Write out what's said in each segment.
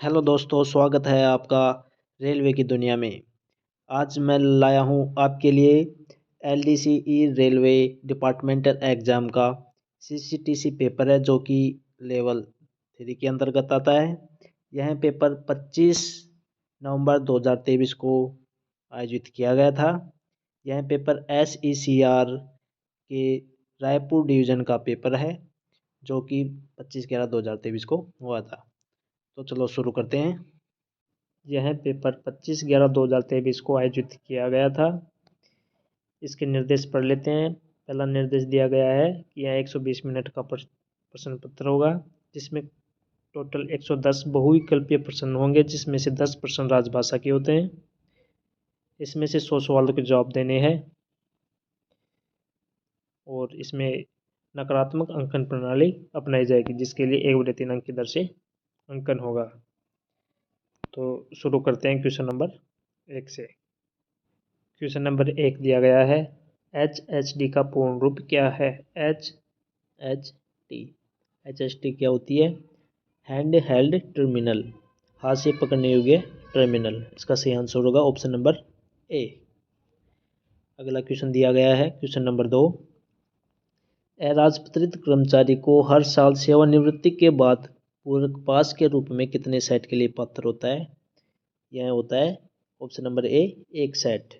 Hello दोस्तों, स्वागत है आपका रेलवे की दुनिया में। आज मैं लाया हूँ आपके लिए LDCE रेलवे डिपार्टमेंटल एग्ज़ाम का CCTC पेपर है, जो कि लेवल 3 के अंतर्गत आता है। यह पेपर 25 नवंबर 2023 को आयोजित किया गया था। यह पेपर SECR के रायपुर डिवीज़न का पेपर है, जो कि 25/11/2023 को हुआ था। तो चलो शुरू करते हैं। यह पेपर 25/11/2023 को आयोजित किया गया था। इसके निर्देश पढ़ लेते हैं। पहला निर्देश दिया गया है कि यह 120 मिनट का प्रश्न पत्र होगा, जिसमें टोटल 110 बहुविकल्पीय प्रश्न होंगे, जिसमें से 10 प्रश्न राजभाषा के होते हैं। इसमें से 100 सवालों के जवाब देने हैं और इसमें नकारात्मक अंकन प्रणाली अपनाई जाएगी, जिसके लिए 1/3 अंक की दर से अंकन होगा। तो शुरू करते हैं क्वेश्चन नंबर 1 से। क्वेश्चन नंबर 1 दिया गया है, HHD का पूर्ण रूप क्या है? HHD क्या होती है? हैंड हेल्ड टर्मिनल, हाथ से पकड़ने योग्य टर्मिनल। इसका सही आंसर होगा ऑप्शन नंबर ए। अगला क्वेश्चन दिया गया है, क्वेश्चन नंबर 2। अराजपत्रित कर्मचारी को हर साल सेवानिवृत्ति के बाद पूरक पास के रूप में कितने सेट के लिए पात्र होता है? यह होता है ऑप्शन नंबर ए, 1 सेट।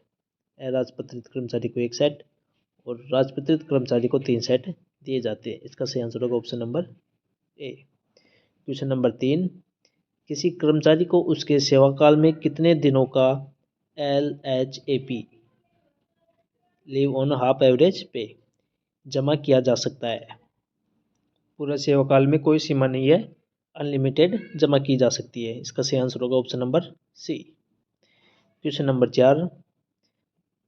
अराजपत्रित कर्मचारी को 1 सेट और राजपत्रित कर्मचारी को 3 सेट दिए जाते हैं। इसका सही आंसर होगा option number A. Question number 3। किसी कर्मचारी को उसके सेवाकाल में कितने दिनों का LHAP, leave on half average पे, जमा किया जा सकता है? पूरे सेवाकाल में कोई सीमा नहीं है, अनलिमिटेड जमा की जा सकती है। इसका सही आंसर होगा option number C. Question number 4।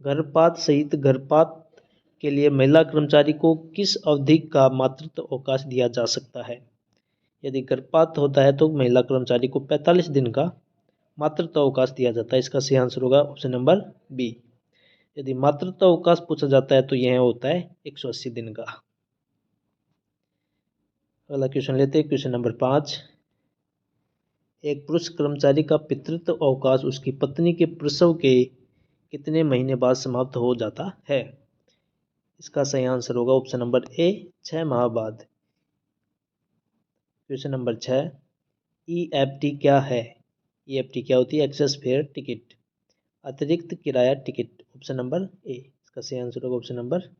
गर्भपात सहित गर्भपात के लिए महिला कर्मचारी को किस अवधि का मातृत्व अवकाश दिया जा सकता है? यदि गर्भपात होता है तो महिला कर्मचारी को 45 दिन का मातृत्व अवकाश दिया जाता है। इसका सही आंसर होगा ऑप्शन नंबर बी। यदि मातृत्व अवकाश पूछा जाता है तो यह होता है 180 दिन का। अगला क्वेश्चन लेते हैं, क्वेश्चन नंबर 5। एक पुरुष कर्मचारी का पितृत्व अवकाश उसकी पत्नी के प्रसव के कितने महीने बाद समाप्त हो जाता है? इसका सही आंसर होगा ऑप्शन नंबर ए, 6 माह बाद। Question number 6। EFT क्या है? EFT क्या होती है? एक्सेस फेयर टिकट, अतिरिक्त किराया टिकट। ऑप्शन नंबर ए। इसका सही आंसर होगा ऑप्शन नंबर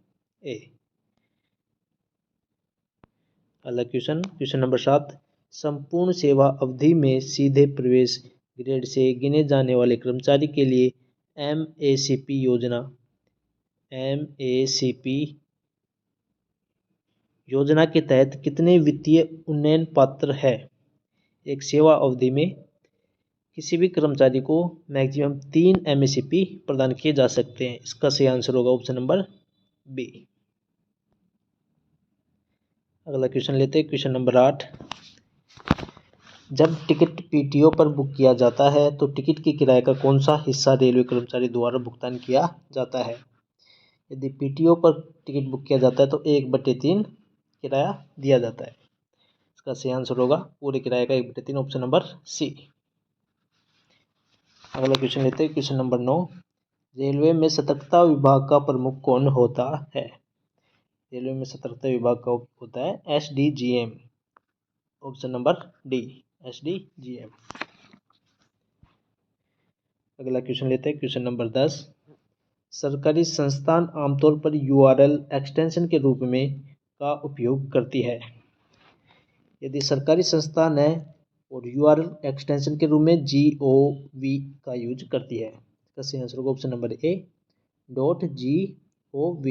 ए। अगला क्वेश्चन, क्वेश्चन नंबर 7। संपूर्ण सेवा अवधि में सीधे प्रवेश ग्रेड से गिने जाने वाले कर्मचारी के लिए MACP योजना के तहत कितने वित्तीय उन्नयन पात्र है? एक सेवा अवधि में किसी भी कर्मचारी को मैक्सिमम 3 MACP प्रदान किए जा सकते हैं। इसका सही आंसर होगा ऑप्शन नंबर बी। अगला क्वेश्चन लेते हैं, क्वेश्चन नंबर 8। जब टिकट PTO पर बुक किया जाता है तो टिकट के किराए का कौन सा हिस्सा रेलवे कर्मचारी द्वारा भुगतान किया जाता है? यदि PTO पर टिकट बुक किया जाता है तो 1/3 किराया दिया जाता है। इसका सही आंसर होगा पूरे किराए का 1/3, ऑप्शन नंबर सी। अगला क्वेश्चन लेते हैं, क्वेश्चन नंबर 9। रेलवे में सतर्कता विभाग का प्रमुख कौन होता है? रेलवे में सतर्कता विभाग का होता है SDGM, option number D, SDGM। अगला क्वेश्चन लेते हैं, क्वेश्चन नंबर 10। सरकारी संस्थान आमतौर पर URL एक्सटेंशन के रूप में का उपयोग करती है। यदि सरकारी संस्थान है और URL एक्सटेंशन के रूप में GOV का यूज करती है। इसका सही आंसर होगा ऑप्शन नंबर ए, .gov।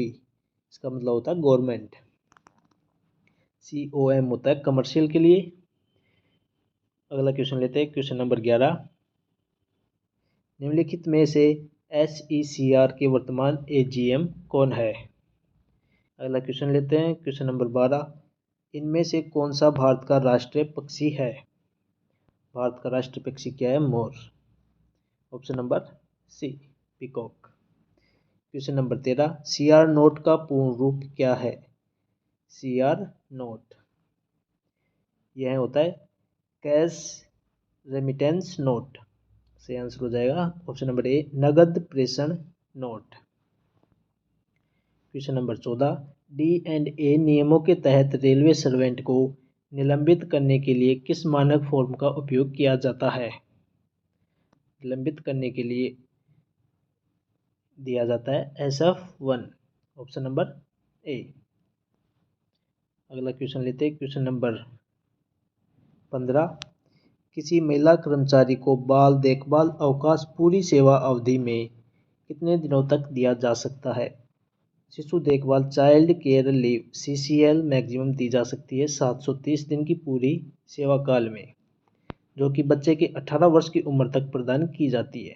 इसका मतलब होता है गवर्नमेंट। COM होता है कमर्शियल के लिए। अगला क्वेश्चन लेते हैं, क्वेश्चन नंबर 11। निम्नलिखित में से SECR के वर्तमान AGM कौन है? अगला क्वेश्चन लेते हैं, क्वेश्चन नंबर 12। इनमें से कौन सा भारत का राष्ट्रीय पक्षी है? भारत का राष्ट्रीय पक्षी क्या है? मोर, option number C, peacock. Question number 13। CR note का पूर्ण रूप क्या है? CR नोट यह होता है कैश रेमिटेंस नोट। सही आंसर हो जाएगा ऑप्शन नंबर ए, नगद प्रेषण नोट। क्वेश्चन नंबर 14, D&A नियमों के तहत रेलवे सर्वेंट को निलंबित करने के लिए किस मानक फॉर्म का उपयोग किया जाता है? निलंबित करने के लिए दिया जाता है SF1, ऑप्शन नंबर ए। अगला क्वेश्चन लेते हैं, क्वेश्चन नंबर 15, किसी महिला कर्मचारी को बाल देखभाल अवकाश पूरी सेवा अवधि में कितने दिनों तक दिया जा सकता है? शिशु देखभाल child care leave CCL maximum दी जा सकती है 730 दिन की पूरी सेवा काल में, जो कि बच्चे के 18 वर्ष की उम्र तक प्रदान की जाती है।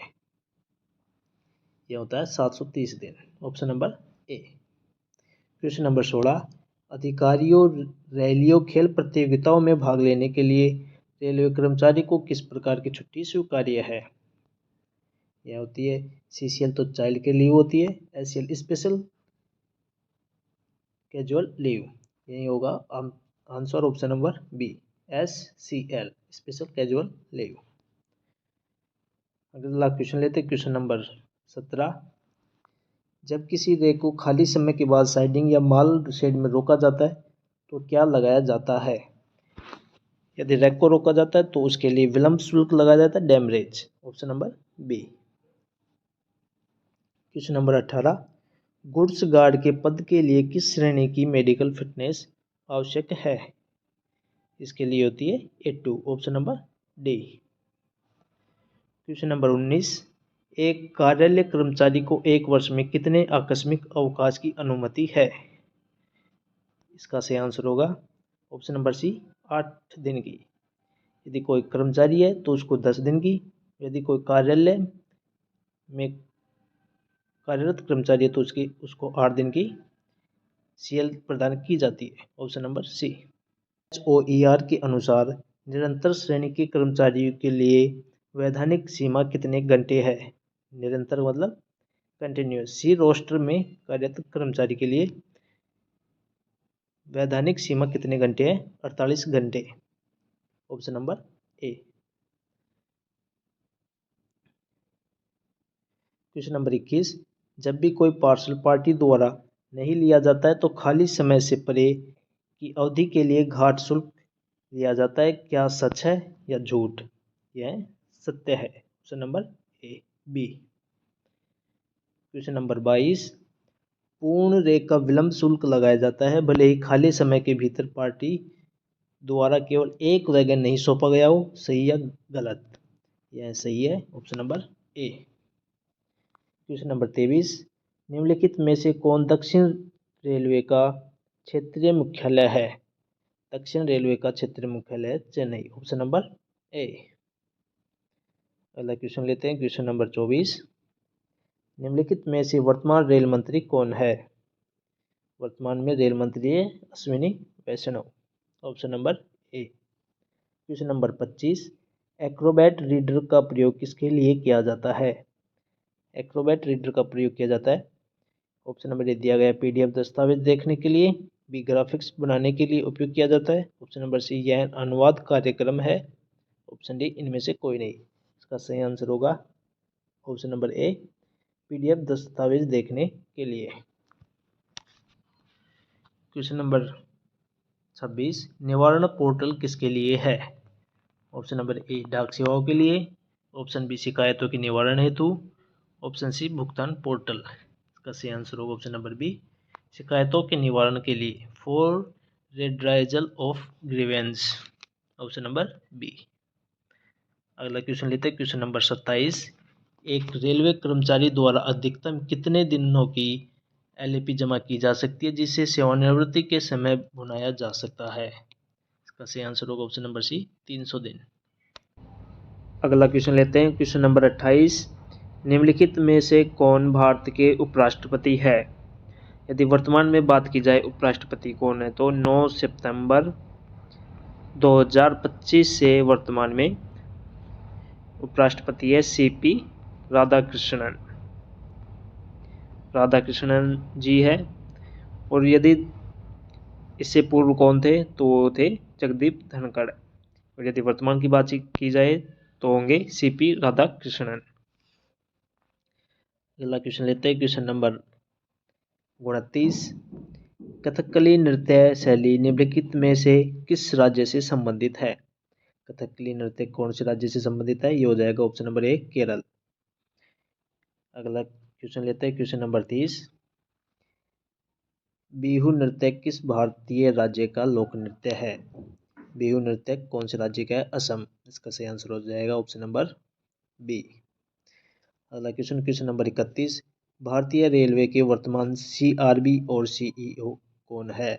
यह होता है 730 दिन, option number A. Question number 16, अधिकारियों रैलियों खेल प्रतियोगिताओं में भाग लेने के लिए रेलवे कर्मचारी को किस प्रकार की छुट्टी स्वीकार्य है? यह होती है CCL तो चाइल्ड के लीव होती है, SCL स्पेशल कैजुअल लीव। यही होगा answer option number B, SCL special casual leave. अगला क्वेश्चन लेते हैं, क्वेश्चन नंबर 17, जब किसी रैक को खाली समय के बाद साइडिंग या माल शेड में रोका जाता है तो क्या लगाया जाता है? यदि रैक को रोका जाता है तो उसके लिए विलंब शुल्क लगाया जाता है, demurrage, option number B. Question number 18, goods guard के पद के लिए किस श्रेणी की मेडिकल फिटनेस आवश्यक है? इसके लिए होती है A2, option number D. Question number 19, एक कार्यालय कर्मचारी को एक वर्ष में कितने आकस्मिक अवकाश की अनुमति है? इसका सही आंसर होगा ऑप्शन नंबर सी, 8 दिन की। यदि कोई कर्मचारी है तो उसको 10 दिन की, यदि कोई कार्यालय में कार्यरत कर्मचारी है तो उसको 8 दिन की CL प्रदान की जाती है, ऑप्शन नंबर सी। HOER के अनुसार निरंतर श्रेणी के कर्मचारियों के लिए वैधानिक सीमा कितने घंटे है? निरंतर मतलब कंटिन्यूस। सी रोस्टर में कार्यरत कर्मचारी के लिए वैधानिक सीमा कितने घंटे है? 48 घंटे, option number A. Question number 21, जब भी कोई पार्सल पार्टी द्वारा नहीं लिया जाता है तो खाली समय से परे की अवधि के लिए घाट शुल्क लिया जाता है, क्या सच है या झूठ? यह सत्य है, option number A B. Question number 22, पूर्ण रेख का विलंब शुल्क लगाया जाता है भले ही खाली समय के भीतर पार्टी द्वारा केवल एक वैगन नहीं सौंपा गया हो, सही या गलत? यह सही है, option number A. Question number 23, निम्नलिखित में से कौन दक्षिण रेलवे का क्षेत्रीय मुख्यालय है? दक्षिण रेलवे का क्षेत्रीय मुख्यालय है चेन्नई, ऑप्शन नंबर ए। अगला क्वेश्चन लेते हैं, क्वेश्चन नंबर 24, निम्नलिखित में से वर्तमान रेल मंत्री कौन है? वर्तमान में रेल मंत्री है Ashwini Vaishnaw, option number A. Question number 25, Acrobat Reader का प्रयोग किसके लिए किया जाता है? एक्रोबैट रीडर का प्रयोग किया जाता है, ऑप्शन नंबर ए दिया गया PDF दस्तावेज देखने के लिए, बी ग्राफिक्स बनाने के लिए उपयोग किया जाता है, ऑप्शन नंबर सी यह अनुवाद कार्यक्रम है, ऑप्शन डी इनमें से कोई नहीं। इसका सही आंसर होगा ऑप्शन नंबर ए, PDF दस्तावेज देखने के लिए। क्वेश्चन नंबर 26, निवारण पोर्टल किसके लिए है? ऑप्शन नंबर ए डाक सेवाओं के लिए, ऑप्शन बी शिकायतों के निवारण हेतु, ऑप्शन सी भुगतान पोर्टल। इसका सही आंसर होगा ऑप्शन नंबर बी, शिकायतों के निवारण के लिए, for redressal of grievances, option number B. अगला क्वेश्चन लेते हैं, क्वेश्चन नंबर 27, एक रेलवे कर्मचारी द्वारा अधिकतम कितने दिनों की LAP जमा की जा सकती है जिसे सेवानिवृत्ति के समय भुनाया जा सकता है? इसका सही आंसर होगा ऑप्शन नंबर सी, 300 दिन। अगला क्वेश्चन लेते हैं, क्वेश्चन नंबर 28, निम्नलिखित में से कौन भारत के उपराष्ट्रपति है? यदि वर्तमान में बात की जाए उपराष्ट्रपति कौन है तो 9 सितंबर 2025 से वर्तमान में उपराष्ट्रपति है CP राधाकृष्णन जी है। और यदि इससे पूर्व कौन थे तो वो थे जगदीप धनखड़। और यदि वर्तमान की बात की जाए तो होंगे सीपी राधाकृष्णन। अगला क्वेश्चन लेते हैं, क्वेश्चन नंबर 29। कथकली नृत्य शैली निम्नलिखित में से किस राज्य से संबंधित है? कथकली नृत्य कौन से राज्य से संबंधित है? ये हो जाएगा ऑप्शन नंबर ए केरल। अगला क्वेश्चन लेते हैं, क्वेश्चन नंबर 30। बिहू नृत्य किस भारतीय राज्य का लोक नृत्य है? बिहू नृत्य कौन से राज्य का है? असम। इसका सही आंसर हो जाएगा ऑप्शन नंबर बी। अगला क्वेश्चन, क्वेश्चन नंबर 31। भारतीय रेलवे के वर्तमान सीआरबी और सीईओ कौन है?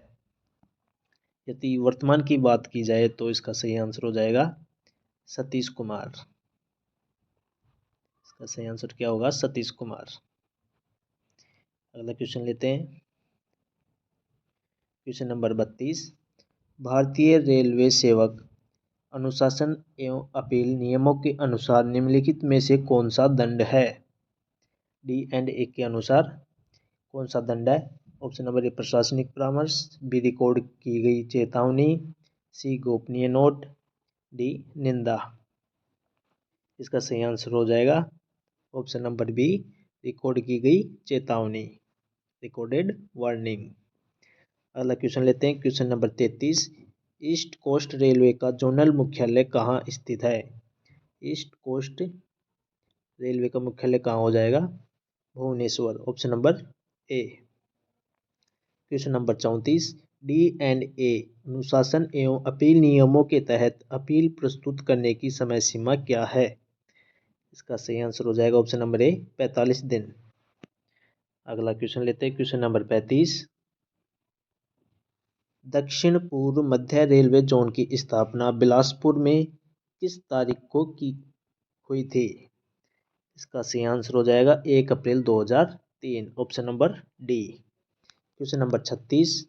यदि वर्तमान की बात की जाए तो इसका सही आंसर हो जाएगा सतीश कुमार। इसका सही आंसर क्या होगा? सतीश कुमार। अगला क्वेश्चन लेते हैं, क्वेश्चन नंबर 32। भारतीय रेलवे सेवक अनुशासन एवं अपील नियमों के अनुसार निम्नलिखित में से कौन सा दंड है? डी एंड ए के अनुसार कौन सा दंड है? ऑप्शन नंबर ए प्रशासनिक परामर्श, बी रिकॉर्ड की गई चेतावनी, सी गोपनीय नोट, डी निंदा। इसका सही आंसर हो जाएगा ऑप्शन नंबर बी रिकॉर्ड की गई चेतावनी, रिकॉर्डेड वार्निंग। अगला क्वेश्चन लेते हैं, question number 33। East Coast Railway का जोनल मुख्यालय कहाँ स्थित है? ईस्ट कोस्ट रेलवे का मुख्यालय कहाँ हो जाएगा? Bhubaneswar. Option number A. Question number 34। D and A अनुशासन एवं अपील नियमों के तहत अपील प्रस्तुत करने की समय सीमा क्या है? इसका सही आंसर हो जाएगा ऑप्शन नंबर ए 45 दिन। अगला क्वेश्चन लेते हैं, क्वेश्चन नंबर 35। दक्षिण पूर्व मध्य रेलवे जोन की स्थापना बिलासपुर में किस तारीख को की हुई थी? इसका सही आंसर हो जाएगा 1 अप्रैल 2003। Option number D. Question number 36।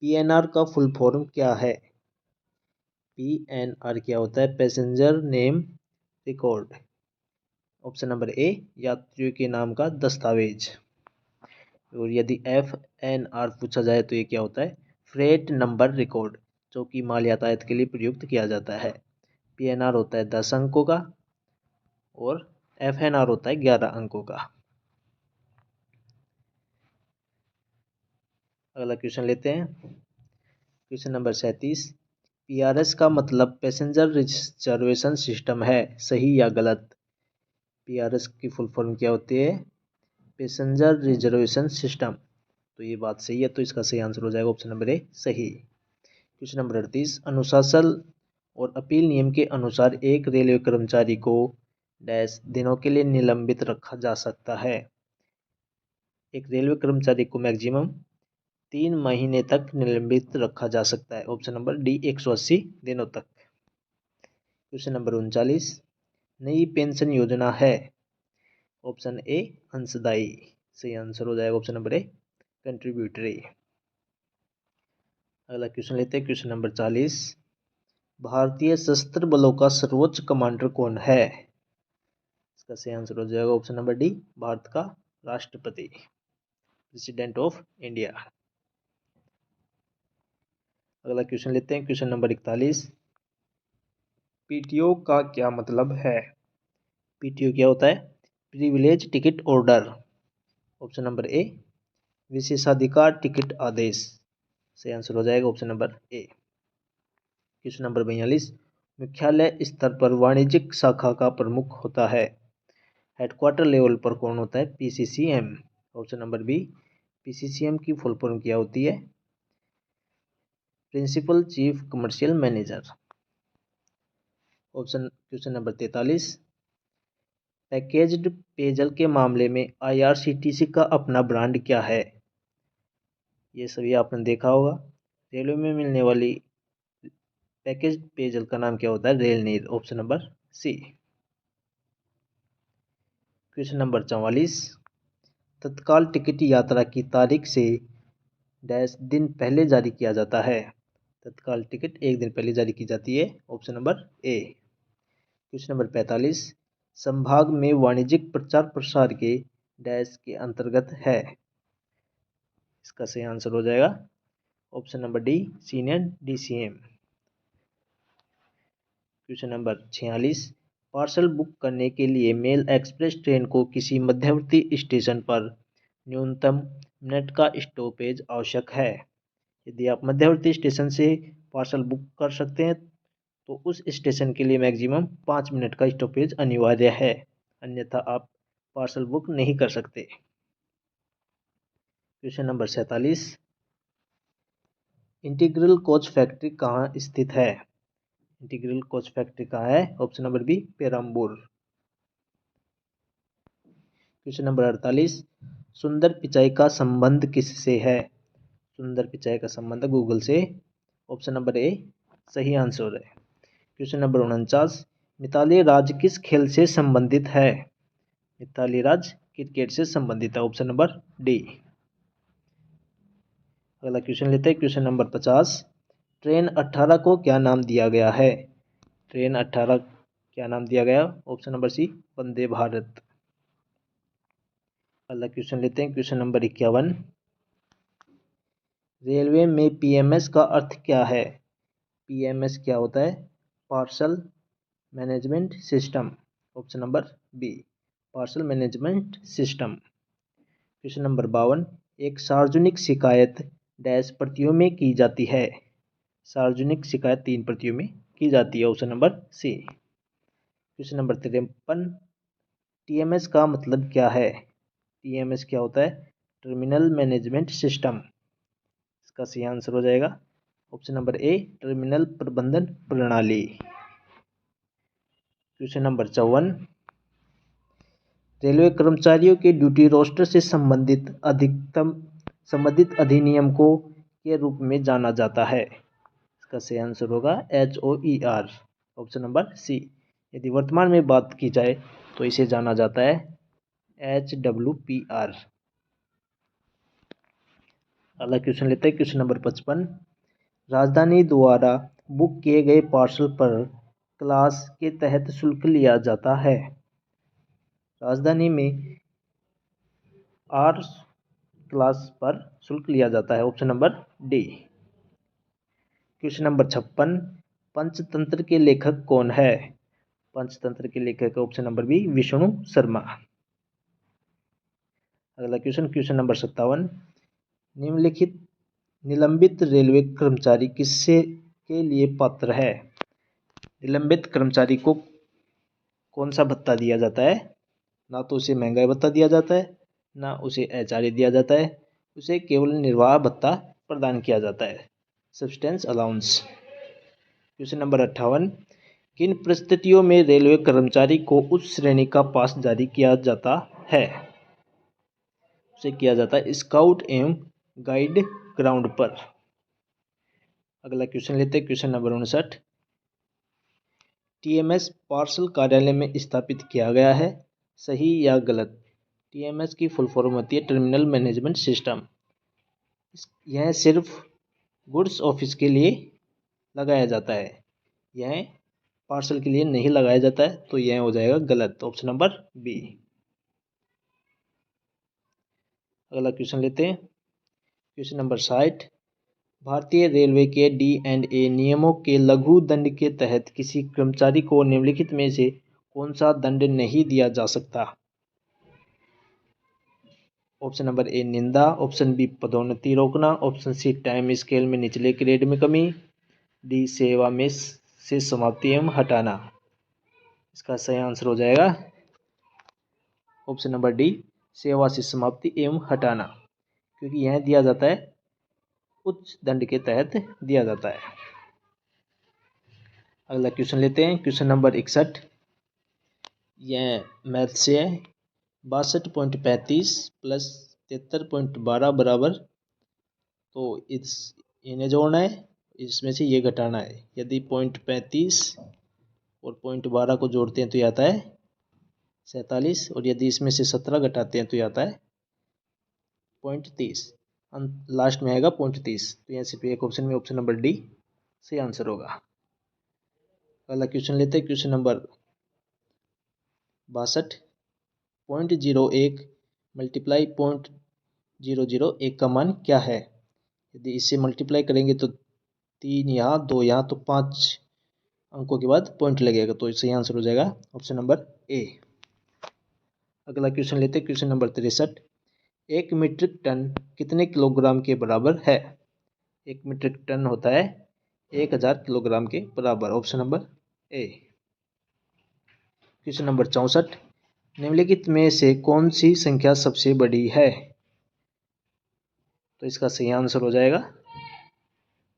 PNR का फुल फॉर्म क्या है? पीएनआर क्या होता है? Passenger name record. Option number ए यात्रियों के नाम का दस्तावेज। और यदि एफएनआर पूछा जाए तो ये क्या होता है? फ्रेट नंबर रिकॉर्ड, जो कि माल यातायात के लिए प्रयुक्त किया जाता है। पीएनआर होता है 10 अंकों का और एफएनआर होता है 11 अंकों का। अगला क्वेश्चन लेते हैं, क्वेश्चन नंबर 37। पीआरएस का मतलब पैसेंजर रिजर्वेशन सिस्टम है, सही या गलत? पीआरएस की फुल फॉर्म क्या होती है? Passenger reservation system. तो ये बात सही है, तो इसका सही आंसर हो जाएगा ऑप्शन नंबर ए सही। Question number 38। अनुशासन और अपील नियम के अनुसार एक रेलवे कर्मचारी को डैश दिनों के लिए निलंबित रखा जा सकता है? एक रेलवे कर्मचारी को मैक्सिमम 3 महीने तक निलंबित रखा जा सकता है। ऑप्शन नंबर डी 180 दिनों तक। Question number 39। नई पेंशन योजना है? ऑप्शन ए अंशदायी। सही आंसर हो जाएगा ऑप्शन नंबर ए कंट्रीब्यूटरी। अगला क्वेश्चन लेते हैं, क्वेश्चन नंबर 40। भारतीय सशस्त्र बलों का सर्वोच्च कमांडर कौन है? इसका सही आंसर हो जाएगा ऑप्शन नंबर डी भारत का राष्ट्रपति, प्रेसिडेंट ऑफ इंडिया। अगला क्वेश्चन लेते हैं, क्वेश्चन नंबर 41। पीटीओ का क्या मतलब है? पीटीओ क्या होता है? Privilege ticket order. Option number ए विशेषाधिकार टिकट आदेश। सही आंसर हो जाएगा option number A. Question number 42। मुख्यालय स्तर पर वाणिज्यिक शाखा का प्रमुख होता है? हेडक्वार्टर लेवल पर कौन होता है? PCCM. Option number B PCCM की फुल फॉर्म क्या होती है? Principal chief commercial manager. Option question number 43। Packaged पेयजल के मामले में आईआरसीटीसी का अपना ब्रांड क्या है? ये सभी आपने देखा होगा। रेलवे में मिलने वाली पैकेज्ड पेयजल का नाम क्या होता है? Rail Neer. Option number C. Question number 44। Tatkal ticket यात्रा की तारीख से डैश दिन पहले जारी किया जाता है? तत्काल टिकट एक दिन पहले जारी की जाती है। Option number A. Question number 45। संभाग में वाणिज्यिक प्रचार प्रसार के डैश के अंतर्गत है? इसका सही आंसर हो जाएगा option number D senior DCM. Question number 46, parcel book करने के लिए मेल एक्सप्रेस ट्रेन को किसी मध्यवर्ती स्टेशन पर न्यूनतम मिनट का स्टॉपेज आवश्यक है। यदि आप मध्यवर्ती स्टेशन से पार्सल बुक कर सकते हैं तो उस स्टेशन के लिए मैक्सिमम 5 मिनट का स्टॉपेज अनिवार्य है, अन्यथा आप पार्सल बुक नहीं कर सकते। Question number 47, Integral Coach Factory कहाँ स्थित है? इंटीग्रल कोच फैक्ट्री कहाँ है? Option number B, Perambur. Question number 48, Sundar Pichai का संबंध किससे है? सुंदर पिचाई का संबंध गूगल से। ऑप्शन नंबर ए सही आंसर है। क्वेश्चन नंबर 49, मिताली राज किस खेल से संबंधित है? मिताली राज क्रिकेट से संबंधित है। Option number D. अगला क्वेश्चन लेते हैं। क्वेश्चन नंबर 50, ट्रेन 18 को क्या नाम दिया गया है? ट्रेन 18 क्या नाम दिया गया? Option number C, Vande Bharat. अगला क्वेश्चन लेते हैं। क्वेश्चन नंबर 51, रेलवे में पीएमएस का अर्थ क्या है? पीएमएस क्या होता है? Parcel management system. Option number B, parcel management system. Question number 52, एक सार्वजनिक शिकायत डैश प्रतियों में की जाती है? सार्वजनिक शिकायत 3 प्रतियों में की जाती है। Option number C. Question number 53, TMS का मतलब क्या है? टीएमएस क्या होता है? Terminal management system. इसका सही आंसर हो जाएगा ऑप्शन नंबर ए, टर्मिनल प्रबंधन प्रणाली। क्वेश्चन नंबर 54, रेलवे कर्मचारियों के ड्यूटी रोस्टर से संबंधित अधिनियम को के रूप में जाना जाता है? इसका सही आंसर होगा HOER। ऑप्शन नंबर सी। यदि वर्तमान में बात की जाए तो इसे जाना जाता है HWPR। अगला क्वेश्चन लेते हैं। क्वेश्चन नंबर 55, राजधानी द्वारा बुक किए गए पार्सल पर क्लास के तहत शुल्क लिया जाता है? राजधानी में आर क्लास पर शुल्क लिया जाता है। Option number D. Question number 56, Panchatantra के लेखक कौन है? पंचतंत्र के लेखक option number B, Vishnu Sharma. अगला क्वेश्चन, क्वेश्चन नंबर 57, निम्नलिखित निलंबित रेलवे कर्मचारी किससे के लिए पात्र है? निलंबित कर्मचारी को कौन सा भत्ता दिया जाता है? ना तो उसे महंगाई भत्ता दिया जाता है, ना उसे एचआरए दिया जाता है, उसे केवल निर्वाह भत्ता प्रदान किया जाता है, सब्सटेंस अलाउंस। क्वेश्चन नंबर 58, किन परिस्थितियों में रेलवे कर्मचारी को उच्च श्रेणी का पास जारी किया जाता है? उसे किया जाता है स्काउट एवं गाइड ग्राउंड पर। अगला क्वेश्चन लेते हैं। क्वेश्चन नंबर 59, टीएमएस पार्सल कार्यालय में स्थापित किया गया है, सही या गलत? टीएमएस की फुल फॉर्म होती है टर्मिनल मैनेजमेंट सिस्टम। यह सिर्फ गुड्स ऑफिस के लिए लगाया जाता है, यह पार्सल के लिए नहीं लगाया जाता है, तो यह हो जाएगा गलत। Option number B. अगला क्वेश्चन लेते हैं। क्वेश्चन नंबर 60, भारतीय रेलवे के D&A नियमों के लघु दंड के तहत किसी कर्मचारी को निम्नलिखित में से कौन सा दंड नहीं दिया जा सकता? ऑप्शन नंबर ए, निंदा। ऑप्शन बी, पदोन्नति रोकना। ऑप्शन सी, टाइम स्केल में निचले ग्रेड में कमी। डी, सेवा में से समाप्ति एवं हटाना। इसका सही आंसर हो जाएगा ऑप्शन नंबर डी, सेवा से समाप्ति एवं हटाना, क्योंकि यह दिया जाता है उच्च दंड के तहत दिया जाता है। अगला क्वेश्चन लेते हैं। क्वेश्चन नंबर 61, यह मैथ से है। 62.35 प्लस 73.12 बराबर, तो इन्हें जोड़ना है, इसमें से ये घटाना है। यदि 0.35 और 0.12 को जोड़ते हैं तो ये आता है 47, और यदि इसमें से 17 घटाते हैं तो ये आता है 0.30, लास्ट में आएगा 0.30। तो यहाँ सिर्फ एक ऑप्शन में ऑप्शन नंबर डी सही आंसर होगा। अगला क्वेश्चन लेते हैं। क्वेश्चन नंबर 62, 0.01 मल्टीप्लाई 0.001 का मान क्या है? यदि इससे मल्टीप्लाई करेंगे तो 3 यहाँ 2 यहाँ, तो 5 अंकों के बाद पॉइंट लगेगा, तो सही आंसर हो जाएगा ऑप्शन नंबर ए। अगला क्वेश्चन लेते हैं, क्वेश्चन नंबर 63। 1 मीट्रिक टन कितने किलोग्राम के बराबर है? 1 मीट्रिक टन होता है 1000 किलोग्राम के बराबर, option number A. Question number 64। निम्नलिखित में से कौन सी संख्या सबसे बड़ी है? तो इसका सही आंसर हो जाएगा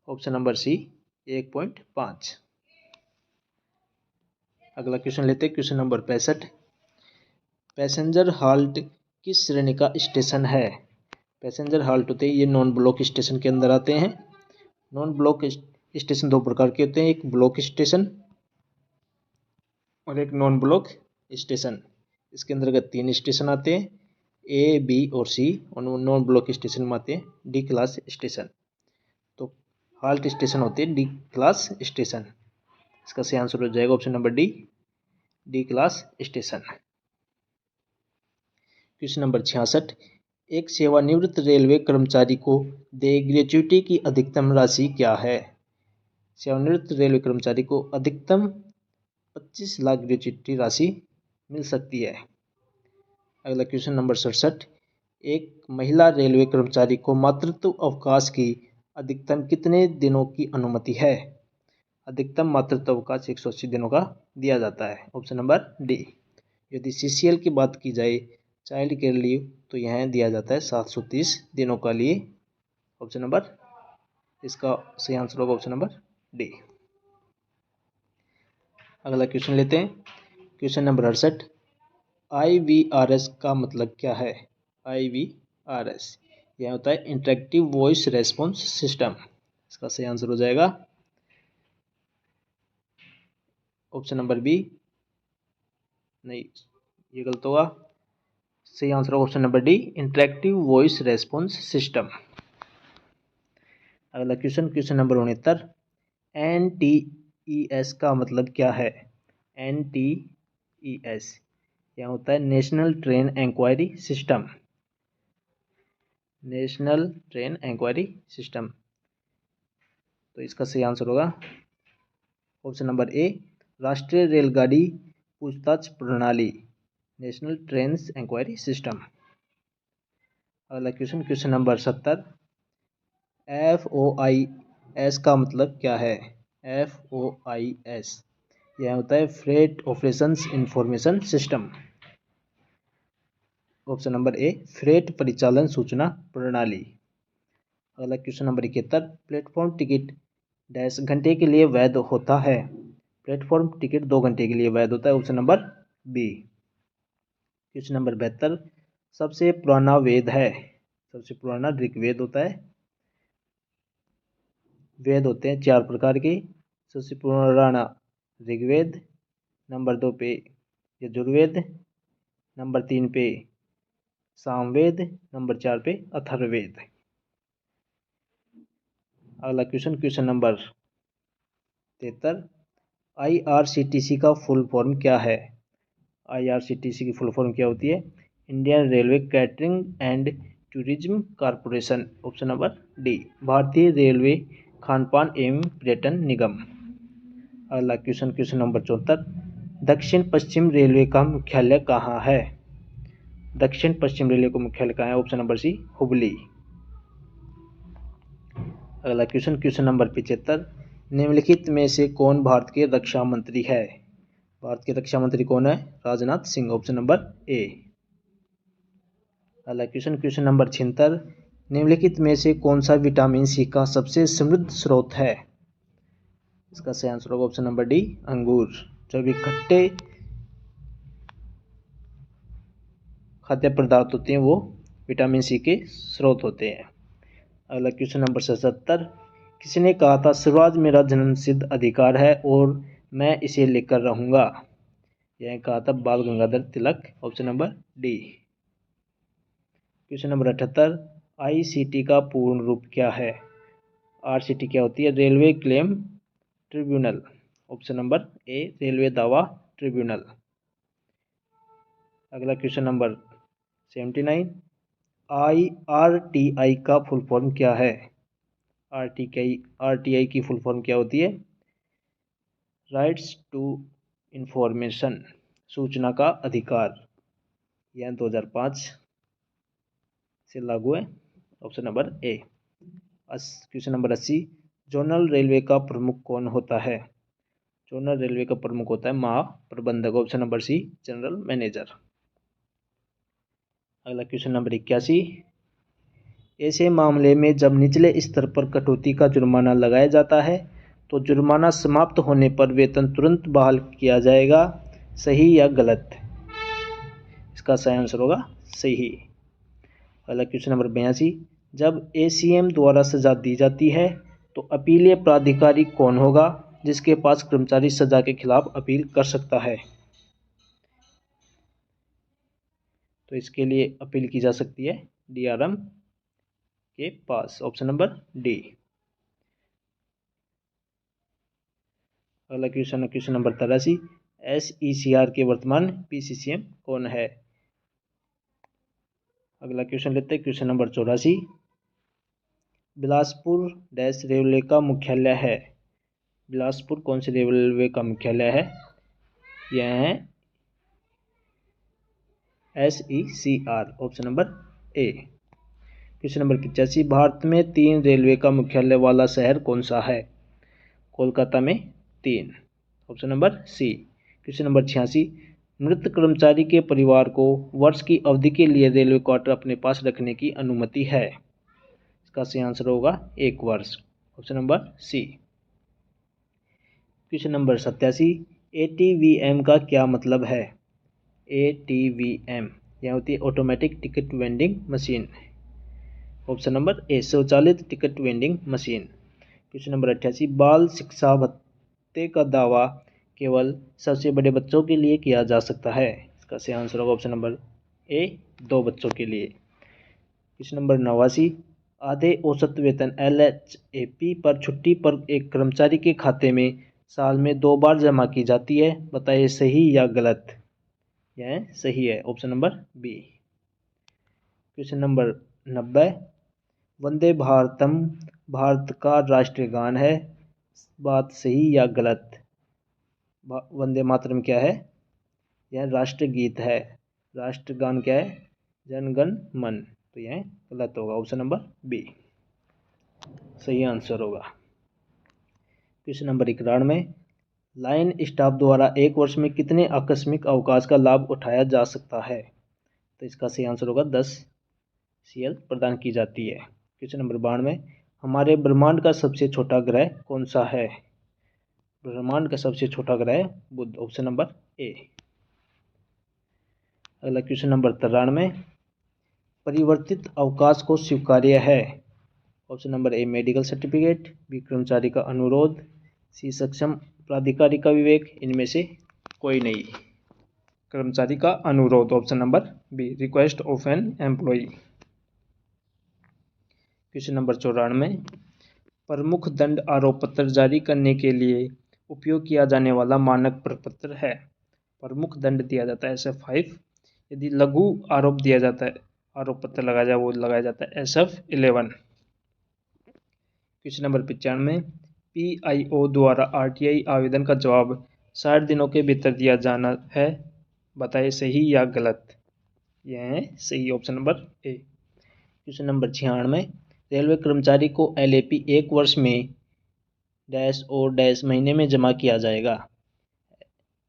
ऑप्शन नंबर सी, 1.5। अगला क्वेश्चन लेते हैं, क्वेश्चन नंबर 65। पैसेंजर हाल्ट किस श्रेणी का स्टेशन है? पैसेंजर हाल्ट होते हैं ये नॉन ब्लॉक स्टेशन के अंदर आते हैं। नॉन ब्लॉक स्टेशन दो प्रकार के होते हैं, एक ब्लॉक स्टेशन और एक नॉन ब्लॉक स्टेशन। इसके अंतर्गत 3 स्टेशन आते हैं, ए, बी और सी, और नॉन ब्लॉक स्टेशन में आते हैं डी क्लास स्टेशन। तो हाल्ट स्टेशन होते हैं डी क्लास स्टेशन। इसका सही आंसर हो जाएगा option number D, D class station. Question number 66। एक सेवानिवृत्त रेलवे कर्मचारी को देय ग्रेच्युटी की अधिकतम राशि क्या है? सेवानिवृत्त रेलवे कर्मचारी को अधिकतम 25 लाख ग्रेच्युटी राशि मिल सकती है। अगला क्वेश्चन नंबर 67। एक महिला रेलवे कर्मचारी को मातृत्व अवकाश की अधिकतम कितने दिनों की अनुमति है? अधिकतम मातृत्व अवकाश 180 दिनों का दिया जाता है, ऑप्शन नंबर डी। यदि सीसीएल की बात की जाए, चाइल्ड केयर लीव, तो यह दिया जाता है 730 दिनों का लिए, ऑप्शन नंबर, इसका सही आंसर होगा ऑप्शन नंबर डी। अगला क्वेश्चन लेते हैं, क्वेश्चन नंबर 68। IVRS का मतलब क्या है? IVRS यह होता है इंटरेक्टिव वॉइस रेस्पॉन्स सिस्टम। इसका सही आंसर हो जाएगा ऑप्शन नंबर बी। नहीं, ये गलत होगा। सही आंसर होगा option number D, interactive voice response system. अगला क्वेश्चन, क्वेश्चन नंबर 69। NTES का मतलब क्या है? NTES यह होता है national train enquiry system. National train enquiry system, तो इसका सही आंसर होगा ऑप्शन नंबर ए, राष्ट्रीय रेलगाड़ी पूछताछ प्रणाली, नेशनल ट्रेन इंक्वायरी सिस्टम। अगला क्वेश्चन, क्वेश्चन नंबर 70। FOIS का मतलब क्या है? FOIS यह होता है freight operations information system, option number ए, फ्रेट परिचालन सूचना प्रणाली। अगला question number 71। Platform ticket dash घंटे के लिए वैध होता है? प्लेटफॉर्म टिकट 2 घंटे के लिए वैध होता है, option number B. Question number 72। सबसे पुराना वेद है? सबसे पुराना ऋग्वेद होता है। वेद होते हैं 4 प्रकार के। सबसे पुराना ऋग्वेद, नंबर 2 पे यजुर्वेद, नंबर 3 पे सामवेद, नंबर 4 पे अथर्ववेद। अगला क्वेश्चन, क्वेश्चन नंबर 73। IRCTC का फुल फॉर्म क्या है? IRCTC की फुल फॉर्म क्या होती है? Indian railway catering and tourism corporation, option number D, भारतीय रेलवे खानपान एवं पर्यटन निगम। अगला क्वेश्चन, क्वेश्चन नंबर 74। दक्षिण पश्चिम रेलवे का मुख्यालय कहाँ है? दक्षिण पश्चिम रेलवे का मुख्यालय कहाँ है? Option number C, Hubli. अगला क्वेश्चन, क्वेश्चन नंबर 75। निम्नलिखित में से कौन भारत के रक्षा मंत्री है? भारत के रक्षा मंत्री कौन है? राजनाथ सिंह, ऑप्शन नंबर ए। अगला क्वेश्चन, क्वेश्चन नंबर 76। निम्नलिखित में से कौन सा विटामिन सी का सबसे समृद्ध स्रोत है? इसका सही आंसर होगा ऑप्शन नंबर डी, अंगूर। जो भी खट्टे खाद्य पदार्थ होते हैं वो विटामिन सी के स्रोत होते हैं। अगला क्वेश्चन नंबर 77। किसने कहा था स्वराज मेरा जन्मसिद्ध अधिकार है और मैं इसे लेकर रहूंगा? यह कहा था Bal Gangadhar Tilak, option number D. Question number 78। ICT का पूर्ण रूप क्या है? RCT क्या होती है? Railway claim tribunal, option number ए, रेलवे दावा ट्रिब्यूनल। अगला क्वेश्चन नंबर 79। RTI का फुल फॉर्म क्या है? RTI की फुल फॉर्म क्या होती है? राइट्स टू इंफॉर्मेशन, सूचना का अधिकार, यह 2005 से लागू है। Option number A. Question number 80, zonal railway का प्रमुख कौन होता है? जोनल रेलवे का प्रमुख होता है महाप्रबंधक। Option number C, general manager. अगला क्वेश्चन नंबर 81, ऐसे मामले में जब निचले स्तर पर कटौती का जुर्माना लगाया जाता है तो जुर्माना समाप्त होने पर वेतन तुरंत बहाल किया जाएगा, सही या गलत? इसका सही आंसर होगा सही। अगला क्वेश्चन नंबर 82, जब एसीएम द्वारा सजा दी जाती है तो अपीलीय प्राधिकारी कौन होगा जिसके पास कर्मचारी सजा के खिलाफ अपील कर सकता है? तो इसके लिए अपील की जा सकती है डीआरएम के पास। Option number D. अगला क्वेश्चन नंबर 83, एसईसीआर के वर्तमान पीसीसीएम कौन है? अगला क्वेश्चन लेते हैं question number 84, Bilaspur dash railway का मुख्यालय है। बिलासपुर कौन से रेलवे का मुख्यालय है? यह है SECR. Option number A. Question number 85, Bharat में 3 रेलवे का मुख्यालय वाला शहर कौन सा है? कोलकाता में 3। Option number C. Question number 86, मृत कर्मचारी के परिवार को वर्ष की अवधि के लिए रेलवे क्वार्टर अपने पास रखने की अनुमति है। इसका सही आंसर होगा 1 वर्ष। Option number C. Question number 87, ATVM का क्या मतलब है? एटीवीएम यह होती है automatic ticket vending machine. Option number A, स्वचालित ticket vending machine. Question number 88, बाल शिक्षा भत्ते का दावा केवल सबसे बड़े बच्चों के लिए किया जा सकता है। इसका सही आंसर होगा ऑप्शन नंबर ए, 2 बच्चों के लिए। क्वेश्चन नंबर 89, आधे औसत वेतन LHAP पर छुट्टी पर एक कर्मचारी के खाते में साल में 2 बार जमा की जाती है, बताइए सही या गलत? यह सही है। Option number B. Question number 90, Vande Bharatam Bharat का राष्ट्रीय गान है, बात सही या गलत? वंदे मातरम क्या है? यह राष्ट्रीय गीत है। राष्ट्रगान क्या है? जनगण मन। तो यह गलत होगा। ऑप्शन नंबर बी सही आंसर होगा। क्वेश्चन नंबर 91, लाइन स्टाफ द्वारा 1 वर्ष में कितने आकस्मिक अवकाश का लाभ उठाया जा सकता है? तो इसका सही आंसर होगा 10 CL प्रदान की जाती है। क्वेश्चन नंबर 92, हमारे ब्रह्मांड का सबसे छोटा ग्रह कौन सा है? ब्रह्मांड का सबसे छोटा ग्रह बुध। ऑप्शन नंबर ए। अगला क्वेश्चन नंबर 93, परिवर्तित अवकाश को स्वीकार्य है। Option number A, medical certificate, B, कर्मचारी का अनुरोध, सी, सक्षम प्राधिकारी का विवेक, इनमें से कोई नहीं। कर्मचारी का अनुरोध। Option number B, request of an employee. Question number 94, प्रमुख दंड आरोप पत्र जारी करने के लिए उपयोग किया जाने वाला मानक प्रपत्र है। प्रमुख दंड दिया जाता है SF5, यदि लघु आरोप दिया जाता है, आरोप पत्र लगाया जाए, वो लगाया जाता है SF11। क्वेश्चन नंबर 95, PIO द्वारा RTI आवेदन का जवाब 60 दिनों के भीतर दिया जाना है, बताइए सही या गलत? यह है सही। Option number A. Question number 96, railway कर्मचारी को LAP 1 वर्ष में डैश और डैश महीने में जमा किया जाएगा।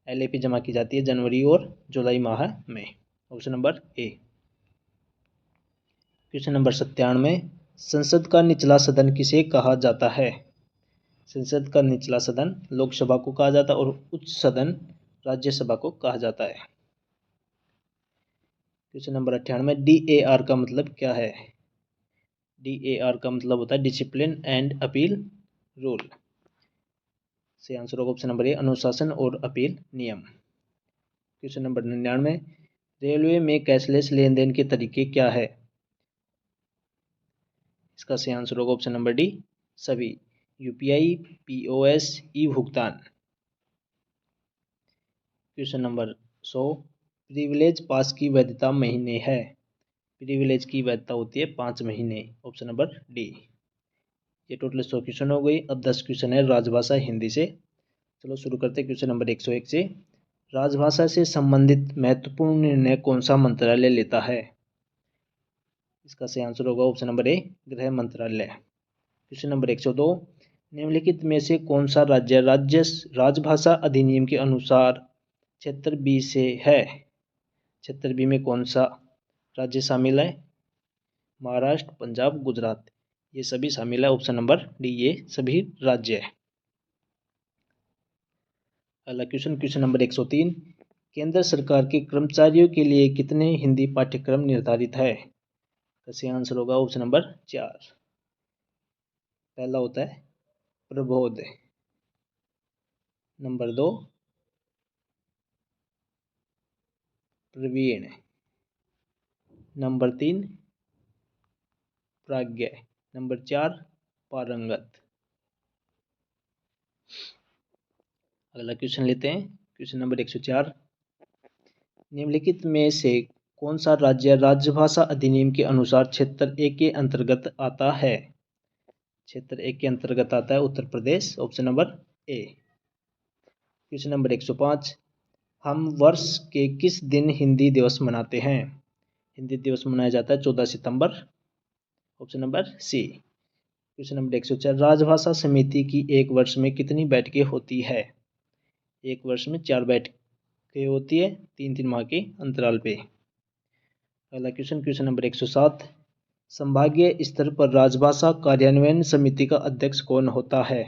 LAP जमा की जाती है जनवरी और जुलाई माह में। Option number A. Question number 97, संसद का निचला सदन किसे कहा जाता है? संसद का निचला सदन लोकसभा को कहा जाता है और उच्च सदन राज्यसभा को कहा जाता है। क्वेश्चन नंबर 98, DAR का मतलब क्या है? DAR का मतलब होता है डिसिप्लिन एंड अपील रूल। से आंसर होगा ऑप्शन नंबर ए, अनुशासन और अपील नियम। क्वेश्चन नंबर 99, रेलवे में कैशलेस लेन देन के तरीके क्या है? इसका सही आंसर होगा ऑप्शन नंबर डी, सभी। UPI, POS, ई भुगतान। क्वेश्चन नंबर 100, प्रिविलेज पास की वैधता महीने है। प्रिविलेज की वैधता होती है 5 महीने। Option number D. ये टोटल 100 क्वेश्चन हो गई। अब 10 क्वेश्चन है राजभाषा हिंदी से। चलो शुरू करते हैं क्वेश्चन नंबर 101 से। राजभाषा से संबंधित महत्वपूर्ण निर्णय कौन सा मंत्रालय लेता है? इसका सही आंसर होगा ऑप्शन नंबर ए, गृह मंत्रालय। क्वेश्चन नंबर 102, निम्नलिखित में से कौन सा राज्य राजभाषा अधिनियम के अनुसार क्षेत्र बी से है? क्षेत्र बी में कौन सा राज्य शामिल है? महाराष्ट्र, पंजाब, गुजरात, ये सभी शामिल है। ऑप्शन नंबर डी, ये सभी राज्य है। अगला क्वेश्चन नंबर 103, केंद्र सरकार के कर्मचारियों के लिए कितने हिंदी पाठ्यक्रम निर्धारित है? सही आंसर होगा ऑप्शन नंबर 4। पहला होता है प्रबोध, नंबर 2 प्रवीण, नंबर 3 प्राज्ञ, नंबर 4 पारंगत। अगला क्वेश्चन लेते हैं, क्वेश्चन नंबर 104, निम्नलिखित में से कौन सा राज्य राजभाषा अधिनियम के अनुसार क्षेत्र ए के अंतर्गत आता है? क्षेत्र ए के अंतर्गत आता है Uttar Pradesh. Option number A. Question number 105, हम वर्ष के किस दिन हिंदी दिवस मनाते हैं? हिंदी दिवस मनाया जाता है 14 सितंबर। Option number C. Question number 104, राजभाषा समिति की एक वर्ष में कितनी बैठकें होती है? एक वर्ष में 4 बैठकें होती है, 3-3 माह के अंतराल पे। अगला क्वेश्चन नंबर 107, संभागीय स्तर पर राजभाषा कार्यान्वयन समिति का अध्यक्ष कौन होता है?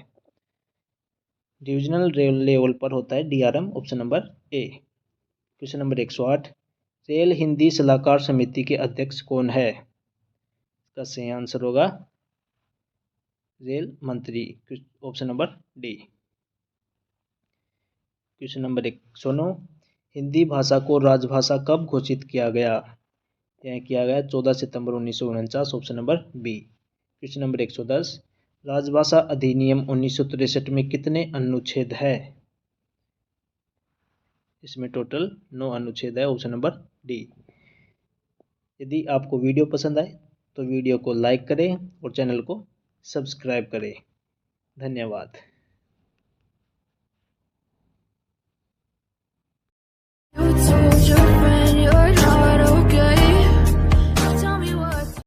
डिविजनल लेवल पर होता है DRM. Option number A. Question number 108, rail Hindi सलाहकार समिति के अध्यक्ष कौन है? इसका सही आंसर होगा रेल मंत्री। Option number D. Question number 109, Hindi भाषा को राजभाषा कब घोषित किया गया? यह किया गया 14 सितंबर 1949। Option number B. Question number 110, राजभाषा अधिनियम 1963 में कितने अनुच्छेद है? इसमें टोटल 9 अनुच्छेद है। Option number D. यदि आपको वीडियो पसंद आए तो वीडियो को लाइक करें और चैनल को सब्सक्राइब करें। धन्यवाद।